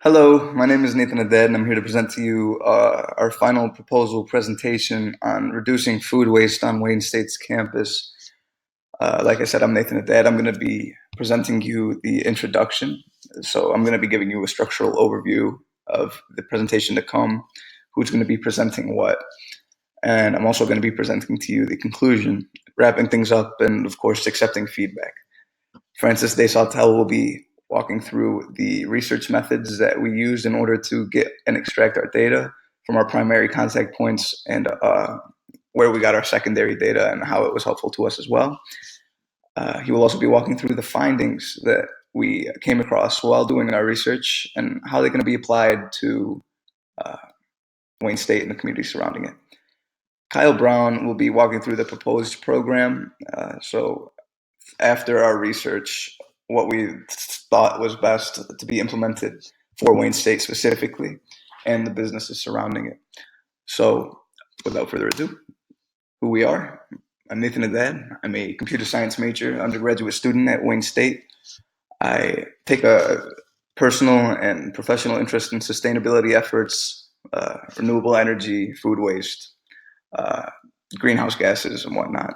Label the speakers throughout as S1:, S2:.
S1: Hello, my name is Nathan Aded, and I'm here to present to you our final proposal presentation on reducing food waste on Wayne State's campus. Like I said, I'm Nathan Aded. I'm going to be presenting you the introduction. So I'm going to be giving you a structural overview of the presentation to come, who's going to be presenting what, and I'm also going to be presenting to you the conclusion, wrapping things up, and of course, accepting feedback. Francis de Sautel will be walking through the research methods that we used in order to get and extract our data from our primary contact points and where we got our secondary data and how it was helpful to us as well. He will also be walking through the findings that we came across while doing our research and how they're going to be applied to uh, Wayne State and the community surrounding it. Kyle Brown will be walking through the proposed program. So after our research, what we thought was best to be implemented for Wayne State specifically and the businesses surrounding it. So without further ado, who we are. I'm Nathan Adad. I'm a computer science major undergraduate student at Wayne State. I take a personal and professional interest in sustainability efforts, renewable energy, food waste, uh, greenhouse gases, and whatnot.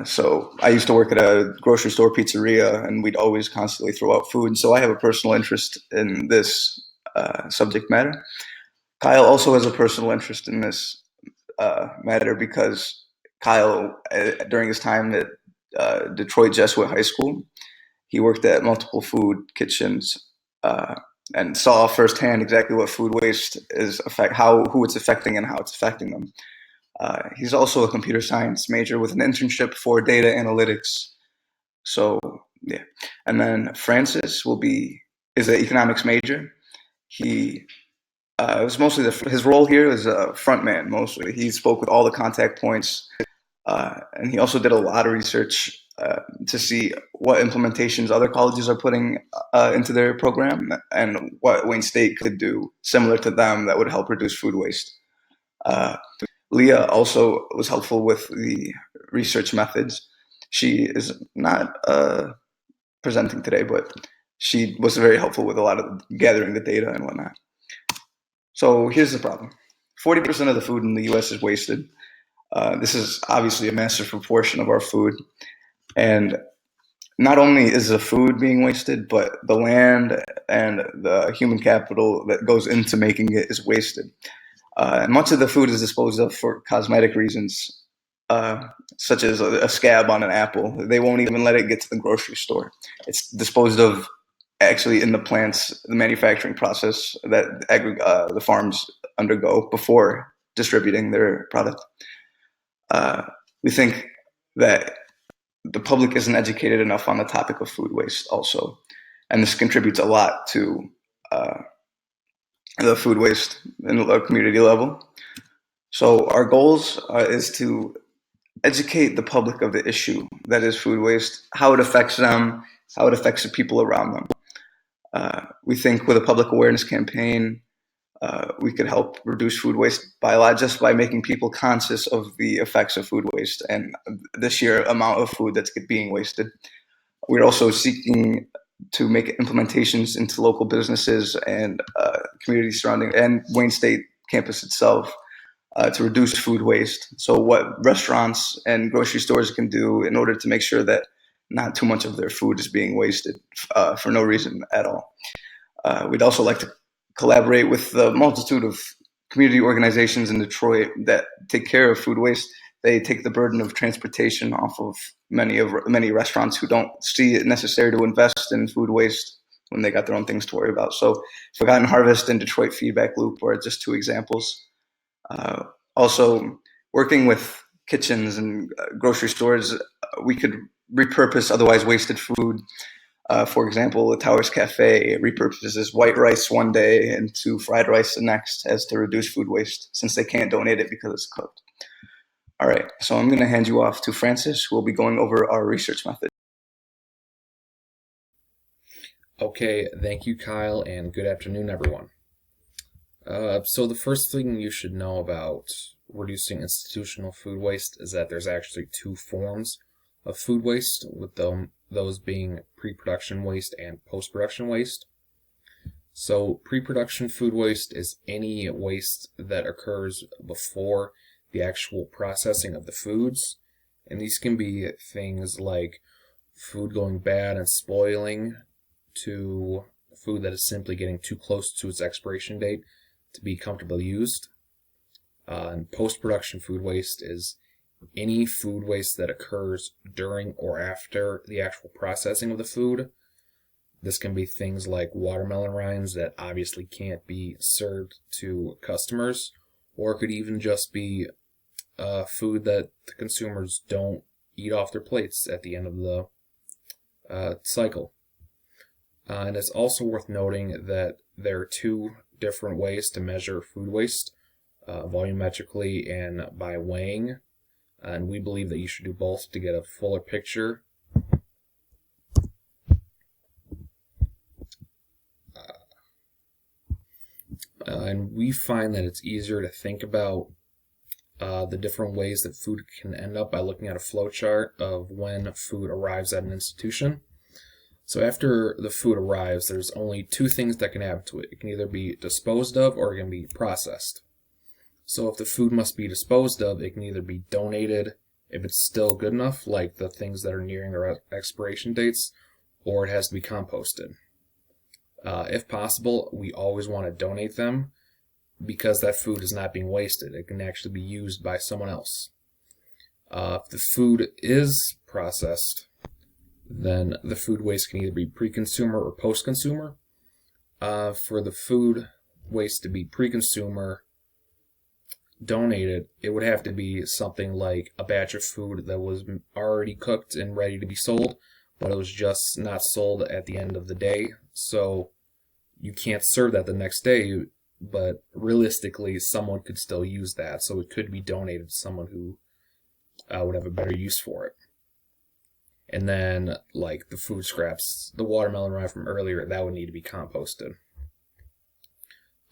S1: So I used to work at a grocery store pizzeria, and we'd always constantly throw out food. So I have a personal interest in this subject matter. Kyle also has a personal interest in this matter because Kyle, during his time at Detroit Jesuit High School, he worked at multiple food kitchens uh, and saw firsthand exactly what food waste is who it's affecting, and how it's affecting them. He's also a computer science major with an internship for data analytics. So yeah, and then Francis is an economics major. He it was mostly his role here is a front man mostly. He spoke with all the contact points, and he also did a lot of research to see what implementations other colleges are putting into their program and what Wayne State could do similar to them that would help reduce food waste. Uh, Leah also was helpful with the research methods. She is not presenting today, but she was very helpful with a lot of gathering the data and whatnot. So here's the problem: 40% of the food in the U.S. is wasted. This is obviously a massive proportion of our food, and not only is the food being wasted, but the land and the human capital that goes into making it is wasted. And much of the food is disposed of for cosmetic reasons, uh, such as a scab on an apple. They won't even let it get to the grocery store. It's disposed of actually in the plants, the manufacturing process that the farms undergo before distributing their product. Uh, we think that the public isn't educated enough on the topic of food waste, also, and this contributes a lot to uh, the food waste in a community level. So our goals is to educate the public of the issue that is food waste, how it affects them, how it affects the people around them. We think with a public awareness campaign, we could help reduce food waste by a lot just by making people conscious of the effects of food waste and the sheer amount of food that's being wasted. We're also seeking to make implementations into local businesses and communities surrounding and Wayne State campus itself to reduce food waste. So, what restaurants and grocery stores can do in order to make sure that not too much of their food is being wasted for no reason at all. We'd also like to collaborate with the multitude of community organizations in Detroit that take care of food waste. They take the burden of transportation off of many restaurants who don't see it necessary to invest in food waste when they got their own things to worry about. So, Forgotten Harvest and Detroit Feedback Loop are just two examples. Uh, Also, working with kitchens and grocery stores, we could repurpose otherwise wasted food. For example, the Towers Cafe repurposes white rice one day into fried rice the next as to reduce food waste since they can't donate it because it's cooked. All right, so I'm going to hand you off to Francis, who will be going over our research method.
S2: Okay, thank you, Kyle, and good afternoon, everyone. So the first thing you should know about reducing institutional food waste is that there's actually two forms of food waste, with those being pre-production waste and post-production waste. So pre-production food waste is any waste that occurs before the actual processing of the foods. And these can be things like food going bad and spoiling to food that is simply getting too close to its expiration date to be comfortably used. And post-production food waste is any food waste that occurs during or after the actual processing of the food. This can be things like watermelon rinds that obviously can't be served to customers, or it could even just be food that the consumers don't eat off their plates at the end of the cycle. And it's also worth noting that there are two different ways to measure food waste, volumetrically and by weighing. And we believe that you should do both to get a fuller picture. And we find that it's easier to think about the different ways that food can end up by looking at a flowchart of when food arrives at an institution. So after the food arrives, there's only two things that can happen to it. It can either be disposed of or it can be processed. So if the food must be disposed of, it can either be donated if it's still good enough, like the things that are nearing their expiration dates, or it has to be composted. If possible, we always want to donate them because that food is not being wasted. It can actually be used by someone else. If the food is processed, then the food waste can either be pre-consumer or post-consumer. For the food waste to be pre-consumer donated, it would have to be something like a batch of food that was already cooked and ready to be sold, but it was just not sold at the end of the day. So you can't serve that the next day, but realistically, someone could still use that. So it could be donated to someone who would have a better use for it. And then, like the food scraps, the watermelon rind from earlier, that would need to be composted.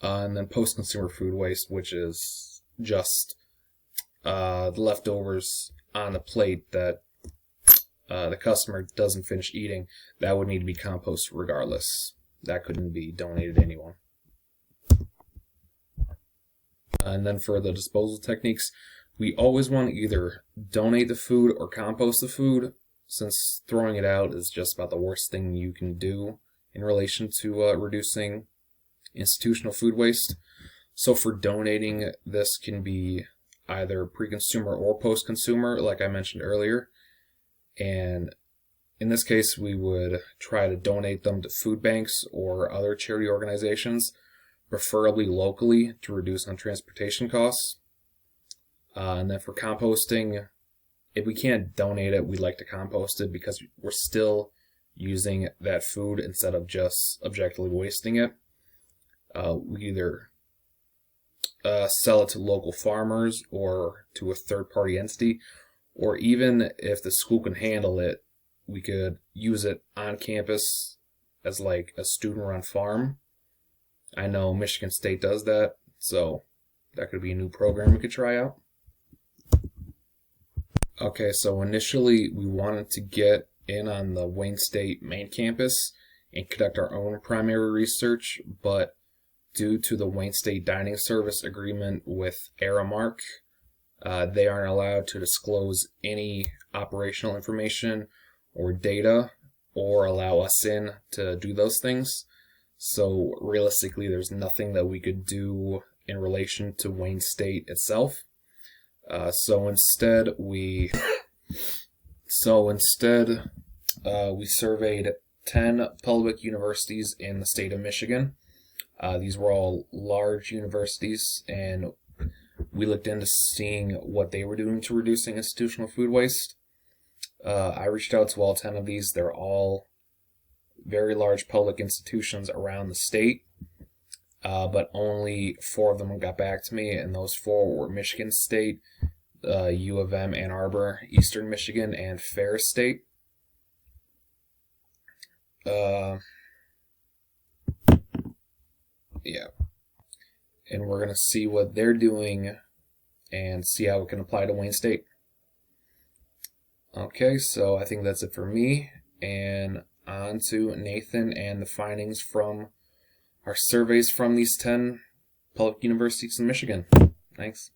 S2: And then post-consumer food waste, which is just the leftovers on the plate that the customer doesn't finish eating, that would need to be composted regardless. That couldn't be donated to anyone. And then for the disposal techniques, we always want to either donate the food or compost the food, since throwing it out is just about the worst thing you can do in relation to reducing institutional food waste. So for donating, this can be either pre-consumer or post-consumer, like I mentioned earlier. And in this case, we would try to donate them to food banks or other charity organizations, preferably locally, to reduce on transportation costs. And then for composting, if we can't donate it, we'd like to compost it because we're still using that food instead of just objectively wasting it. We either sell it to local farmers or to a third-party entity, or even if the school can handle it, we could use it on campus as like a student-run farm. I know Michigan State does that, so that could be a new program we could try out. Okay, so initially we wanted to get in on the Wayne State main campus and conduct our own primary research, but due to the Wayne State Dining Service agreement with Aramark, they aren't allowed to disclose any operational information or data or allow us in to do those things. So realistically, there's nothing that we could do in relation to Wayne State itself. So instead, we surveyed 10 public universities in the state of Michigan. These were all large universities, and we looked into seeing what they were doing to reducing institutional food waste. I reached out to all 10 of these. They're all very large public institutions around the state, but only 4 of them got back to me, and those 4 were Michigan State, U of M, Ann Arbor, Eastern Michigan, and Ferris State. Yeah. And we're going to see what they're doing and see how it can apply to Wayne State. Okay, so I think that's it for me. And on to Nathan and the findings from our surveys from these 10 public universities in Michigan. Thanks.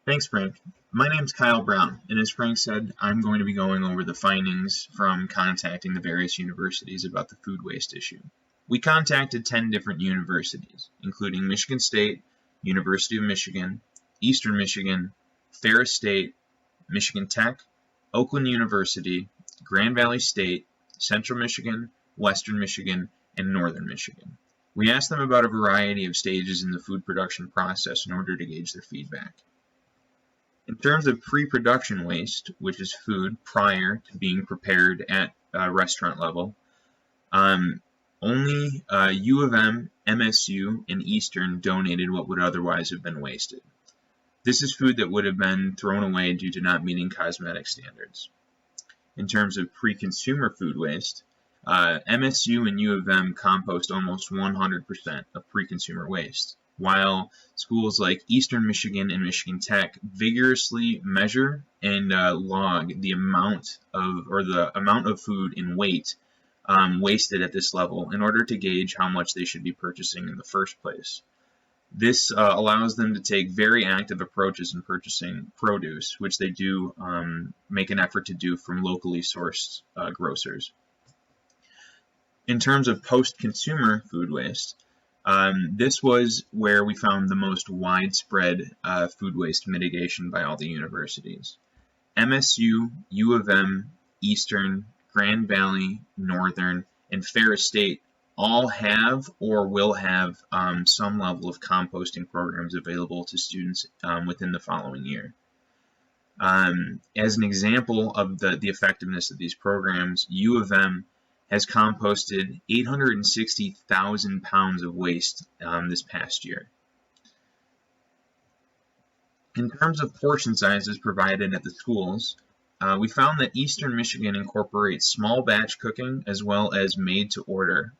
S3: Thanks, Frank. My name's Kyle Brown, and as Frank said, I'm going to be going over the findings from contacting the various universities about the food waste issue. We contacted 10 different universities, including Michigan State, University of Michigan, Eastern Michigan, Ferris State, Michigan Tech, Oakland University, Grand Valley State, Central Michigan, Western Michigan, and Northern Michigan. We asked them about a variety of stages in the food production process in order to gauge their feedback. In terms of pre-production waste, which is food prior to being prepared at restaurant level, only U of M, MSU, and Eastern donated what would otherwise have been wasted. This is food that would have been thrown away due to not meeting cosmetic standards. In terms of pre-consumer food waste, MSU and U of M compost almost 100% of pre-consumer waste, while schools like Eastern Michigan and Michigan Tech vigorously measure and log the amount of food in weight wasted at this level in order to gauge how much they should be purchasing in the first place. This allows them to take very active approaches in purchasing produce, which they do make an effort to do from locally sourced grocers. In terms of post-consumer food waste, this was where we found the most widespread food waste mitigation by all the universities. MSU, U of M, Eastern, Grand Valley, Northern, and Ferris State all have or will have some level of composting programs available to students within the following year. As an example of the effectiveness of these programs, U of M has composted 860,000 pounds of waste this past year. In terms of portion sizes provided at the schools, we found that Eastern Michigan incorporates small batch cooking as well as made-to-order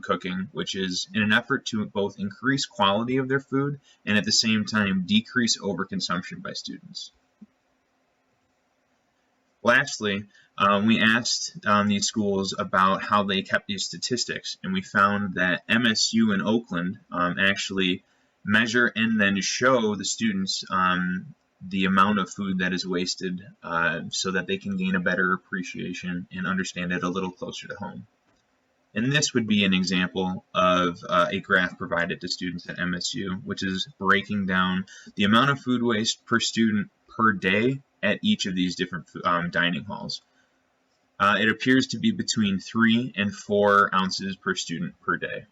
S3: cooking, which is in an effort to both increase quality of their food and at the same time decrease overconsumption by students. Lastly, we asked these schools about how they kept these statistics, and we found that MSU and Oakland actually measure and then show the students the amount of food that is wasted so that they can gain a better appreciation and understand it a little closer to home. And this would be an example of a graph provided to students at MSU, which is breaking down the amount of food waste per student per day at each of these different dining halls. It appears to be between 3 and 4 ounces per student per day.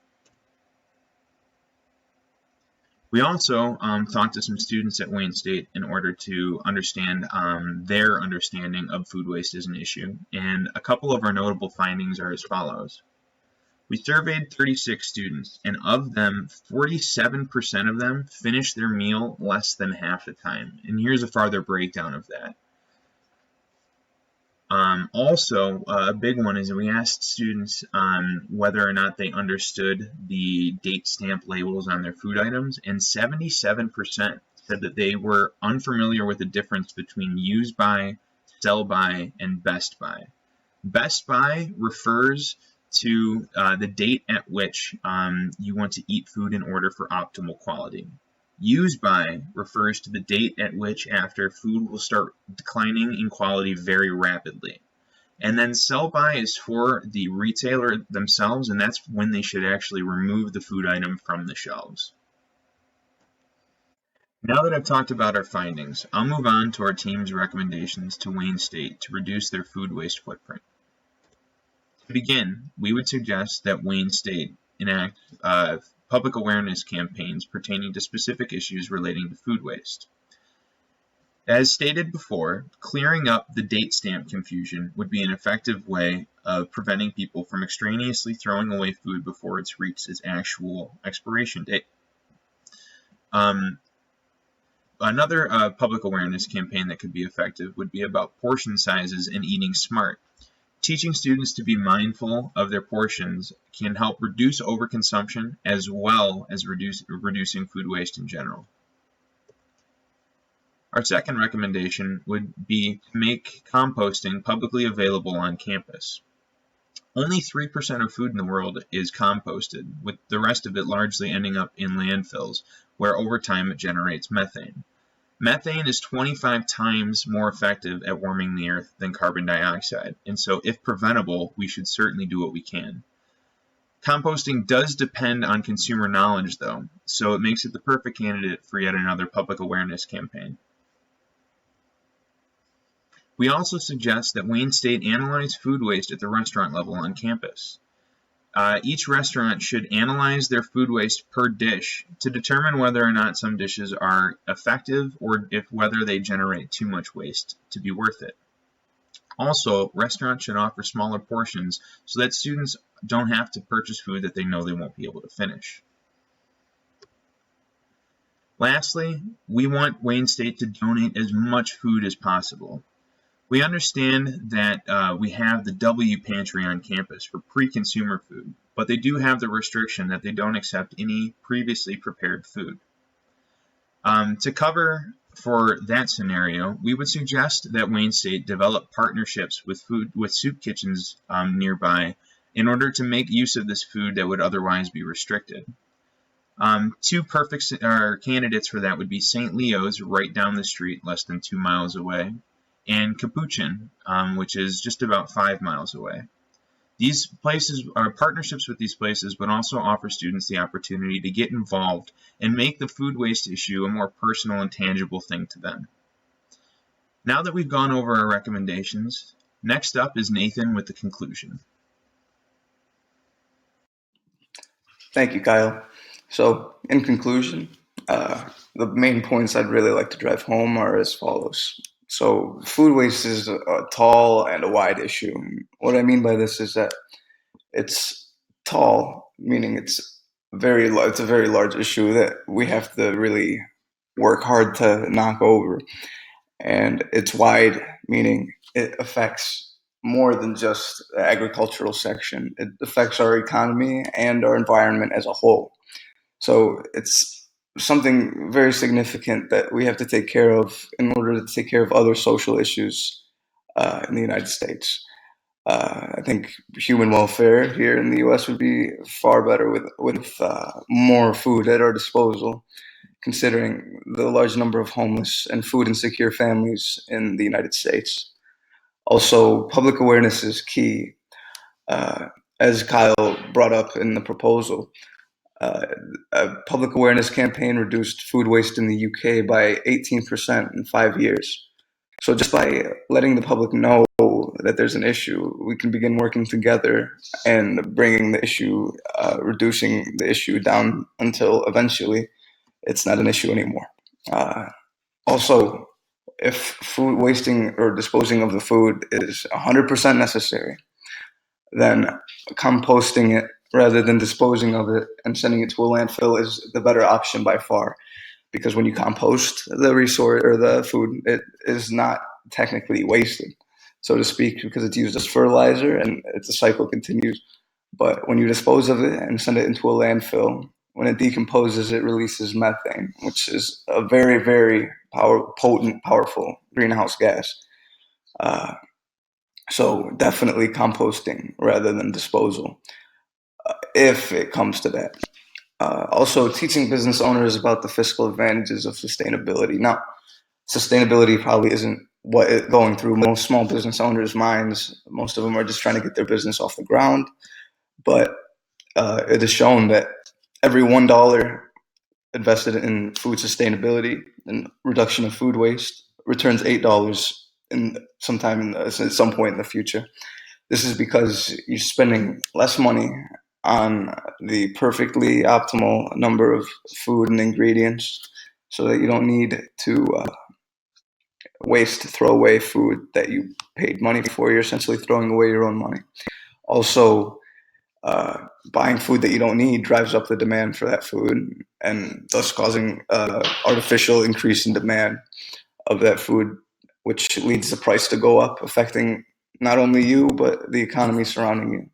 S3: We also talked to some students at Wayne State in order to understand their understanding of food waste as an issue, and a couple of our notable findings are as follows. We surveyed 36 students, and of them, 47% of them finished their meal less than half the time. And here's a farther breakdown of that. Also, a big one is we asked students whether or not they understood the date stamp labels on their food items, and 77% said that they were unfamiliar with the difference between use by, sell by, and best by. Best by refers to the date at which you want to eat food in order for optimal quality. Use by refers to the date at which after food will start declining in quality very rapidly. And then sell by is for the retailer themselves, and that's when they should actually remove the food item from the shelves. Now that I've talked about our findings, I'll move on to our team's recommendations to Wayne State to reduce their food waste footprint. To begin, we would suggest that Wayne State enact public awareness campaigns pertaining to specific issues relating to food waste. As stated before, clearing up the date stamp confusion would be an effective way of preventing people from extraneously throwing away food before it's reached its actual expiration date. Another public awareness campaign that could be effective would be about portion sizes and eating smart. Teaching students to be mindful of their portions can help reduce overconsumption as well as reducing food waste in general. Our second recommendation would be to make composting publicly available on campus. Only 3% of food in the world is composted, with the rest of it largely ending up in landfills, where over time it generates methane. Methane is 25 times more effective at warming the earth than carbon dioxide, and so if preventable, we should certainly do what we can. Composting does depend on consumer knowledge, though, so it makes it the perfect candidate for yet another public awareness campaign. We also suggest that Wayne State analyze food waste at the restaurant level on campus. Each restaurant should analyze their food waste per dish to determine whether or not some dishes are effective or whether they generate too much waste to be worth it. Also, restaurants should offer smaller portions so that students don't have to purchase food that they know they won't be able to finish. Lastly, we want Wayne State to donate as much food as possible. We understand that we have the W Pantry on campus for pre-consumer food, but they do have the restriction that they don't accept any previously prepared food. To cover for that scenario, we would suggest that Wayne State develop partnerships with soup kitchens nearby in order to make use of this food that would otherwise be restricted. Two perfect candidates for that would be St. Leo's, right down the street, less than 2 miles away, and Capuchin, which is just about 5 miles away. These places are partnerships with these places, but also offer students the opportunity to get involved and make the food waste issue a more personal and tangible thing to them. Now that we've gone over our recommendations, next up is Nathan with the conclusion.
S1: Thank you, Kyle. So, in conclusion, the main points I'd really like to drive home are as follows. So, food waste is a tall and a wide issue. What I mean by this is that it's tall, meaning it's a very large issue that we have to really work hard to knock over. And it's wide, meaning it affects more than just the agricultural section. It affects our economy and our environment as a whole. So it's something very significant that we have to take care of in order to take care of other social issues in the United States. I think human welfare here in the U.S. would be far better with more food at our disposal, considering the large number of homeless and food insecure families in the United States. Also, public awareness is key. As Kyle brought up in the proposal, a public awareness campaign reduced food waste in the UK by 18% in 5 years. So just by letting the public know that there's an issue, we can begin working together and bringing the issue, reducing the issue down until eventually it's not an issue anymore. Also, if food wasting or disposing of the food is 100% necessary, then composting it rather than disposing of it and sending it to a landfill is the better option by far. Because when you compost the resource or the food, it is not technically wasted, so to speak, because it's used as fertilizer and the cycle continues. But when you dispose of it and send it into a landfill, when it decomposes, it releases methane, which is a very, very powerful greenhouse gas. So definitely composting rather than disposal, if it comes to that. Also, teaching business owners about the fiscal advantages of sustainability. Now, sustainability probably isn't what is going through most small business owners' minds. Most of them are just trying to get their business off the ground. But it is shown that every $1 invested in food sustainability and reduction of food waste returns $8 at some point in the future. This is because you're spending less money on the perfectly optimal number of food and ingredients, so that you don't need to throw away food that you paid money for. You're essentially throwing away your own money. Also, buying food that you don't need drives up the demand for that food, and thus causing artificial increase in demand of that food, which leads the price to go up, affecting not only you, but the economy surrounding you.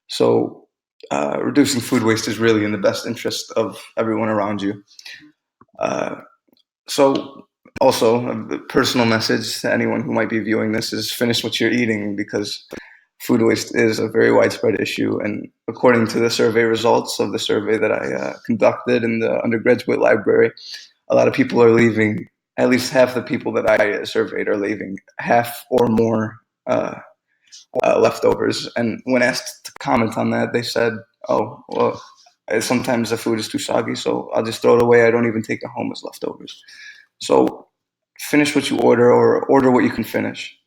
S1: So reducing food waste is really in the best interest of everyone around you. So Also, a personal message to anyone who might be viewing this is finish what you're eating, because food waste is a very widespread issue. And according to the survey results of the survey that I conducted in the undergraduate library, a lot of people are leaving. At least half the people that I surveyed are leaving half or more leftovers. And when asked to comment on that, they said, "Oh, well, sometimes the food is too soggy, so I'll just throw it away. I don't even take it home as leftovers." So finish what you order, or order what you can finish.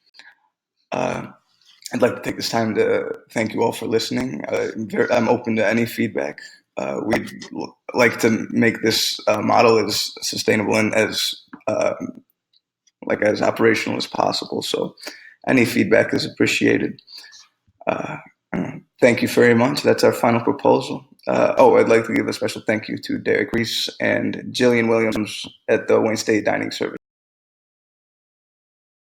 S1: I'd like to take this time to thank you all for listening. I'm open to any feedback. We'd like to make this model as sustainable and as as operational as possible. So any feedback is appreciated. Thank you very much. That's our final proposal. I'd like to give a special thank you to Derek Reese and Jillian Williams at the Wayne State Dining Service.